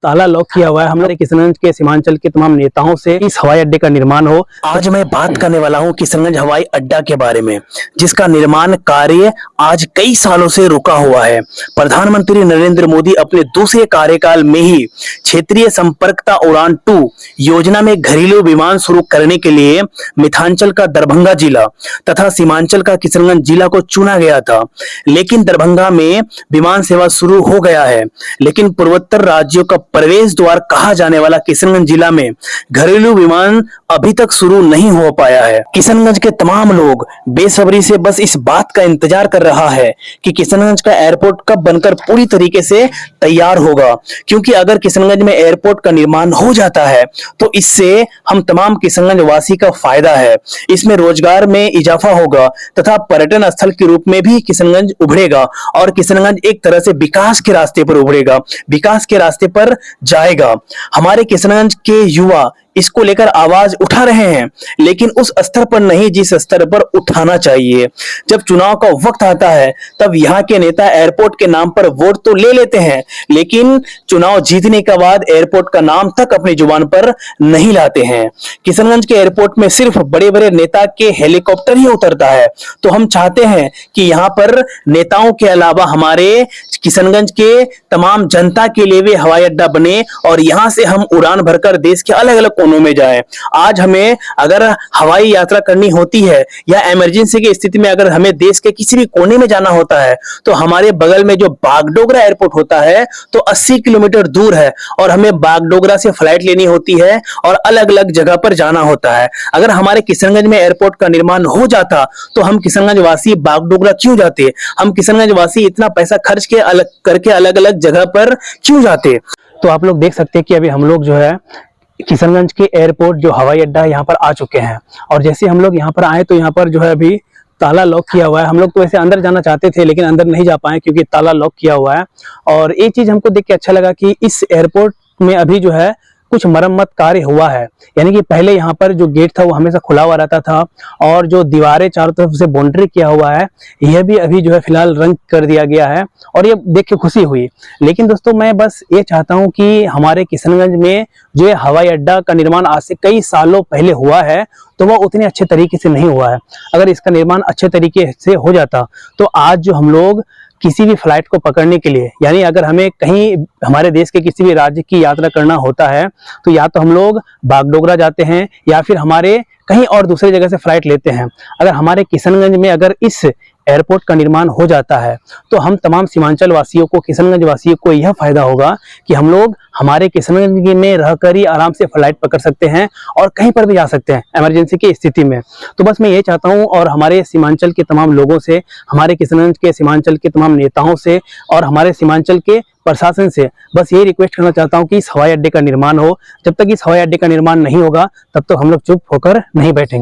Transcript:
ताला लॉक किया हुआ है। हमारे किशनगंज के सीमांचल के तमाम नेताओं से इस हवाई अड्डे का निर्माण हो। आज मैं बात करने वाला हूं किशनगंज हवाई अड्डा के बारे में, जिसका निर्माण कार्य आज कई सालों से रुका हुआ है। प्रधानमंत्री नरेंद्र मोदी अपने दूसरे कार्यकाल में ही क्षेत्रीय संपर्कता उड़ान 2 योजना में घरेलू विमान शुरू करने के लिए मिथिलांचल का दरभंगा जिला तथा सीमांचल का किशनगंज जिला को चुना गया था। लेकिन दरभंगा में विमान सेवा शुरू हो गया है, लेकिन पूर्वोत्तर राज्यों का प्रवेश द्वार कहा जाने वाला किशनगंज जिला में घरेलू विमान अभी तक शुरू नहीं हो पाया है। किशनगंज के तमाम लोग बेसब्री से बस इस बात का इंतजार कर रहा है कि किशनगंज का एयरपोर्ट कब बनकर पूरी तरीके से तैयार होगा, क्योंकि अगर किशनगंज में एयरपोर्ट का निर्माण हो जाता है तो इससे हम तमाम किशनगंज वासी का फायदा है। इसमें रोजगार में इजाफा होगा तथा पर्यटन स्थल के रूप में भी किशनगंज उभरेगा और किशनगंज एक तरह से विकास के रास्ते पर उभरेगा, विकास के रास्ते पर जाएगा। हमारे किशनगंज के युवा इसको लेकर आवाज उठा रहे हैं, लेकिन उस स्तर पर नहीं जिस स्तर पर उठाना चाहिए। जब चुनाव का वक्त आता है तब यहाँ के नेता एयरपोर्ट के नाम पर वोट तो ले लेते हैं, लेकिन चुनाव जीतने के बाद एयरपोर्ट का नाम तक अपनी जुबान पर नहीं लाते हैं। किशनगंज के एयरपोर्ट में सिर्फ बड़े बड़े नेता के हेलीकॉप्टर ही उतरता है। तो हम चाहते हैं कि यहाँ पर नेताओं के अलावा हमारे किशनगंज के तमाम जनता के लिए भी हवाई अड्डा बने और यहाँ से हम उड़ान भरकर देश के अलग अलग कोनों में जाएं। आज हमें अगर हवाई यात्रा करनी होती है या इमरजेंसी की स्थिति में अगर हमें देश के किसी भी कोने में जाना होता है तो हमारे बगल में जो बागडोगरा एयरपोर्ट होता है तो 80 किलोमीटर दूर है और हमें बागडोगरा से फ्लाइट लेनी होती है और अलग अलग जगह पर जाना होता है। अगर हमारे किशनगंज में एयरपोर्ट का निर्माण हो जाता तो हम किशनगंज वासी बागडोगरा क्यों जाते? हम किशनगंज वासी इतना पैसा खर्च के करके अलग अलग जगह पर क्यों जाते? तो आप लोग देख सकते हैं कि अभी हम लोग जो है किशनगंज के एयरपोर्ट जो हवाई अड्डा है यहाँ पर आ चुके हैं और जैसे हम लोग यहाँ पर आए तो यहाँ पर जो है अभी ताला लॉक किया हुआ है। हम लोग तो वैसे अंदर जाना चाहते थे लेकिन अंदर नहीं जा पाए क्योंकि ताला लॉक किया हुआ है। और एक चीज हमको देख के अच्छा लगा कि इस एयरपोर्ट में अभी जो है कुछ मरम्मत कार्य हुआ है, यानी कि पहले यहाँ पर जो गेट था वो हमेशा खुला हुआ रहता था और जो दीवारें चारों तरफ से बाउंड्री किया हुआ है यह भी अभी जो है फिलहाल रंग कर दिया गया है और ये देख के खुशी हुई। लेकिन दोस्तों मैं बस ये चाहता हूँ कि हमारे किशनगंज में जो हवाई अड्डा का निर्माण आज से कई सालों पहले हुआ है तो वह उतने अच्छे तरीके से नहीं हुआ है। अगर इसका निर्माण अच्छे तरीके से हो जाता तो आज जो हम लोग किसी भी फ्लाइट को पकड़ने के लिए, यानी अगर हमें कहीं हमारे देश के किसी भी राज्य की यात्रा करना होता है तो या तो हम लोग बागडोगरा जाते हैं या फिर हमारे कहीं और दूसरी जगह से फ्लाइट लेते हैं। अगर हमारे किशनगंज में अगर इस एयरपोर्ट का निर्माण हो जाता है तो हम तमाम सीमांचल वासियों को, किशनगंज वासियों को यह फायदा होगा कि हम लोग हमारे किशनगंज में रहकर ही आराम से फ्लाइट पकड़ सकते हैं और कहीं पर भी जा सकते हैं इमरजेंसी की स्थिति में। तो बस मैं ये चाहता हूँ और हमारे सीमांचल के तमाम लोगों से, हमारे किशनगंज के सीमांचल के तमाम नेताओं से और हमारे सीमांचल के प्रशासन से बस ये रिक्वेस्ट करना चाहता हूँ कि इस हवाई अड्डे का निर्माण हो। जब तक इस हवाई अड्डे का निर्माण नहीं होगा तब तक हम लोग चुप होकर नहीं बैठेंगे।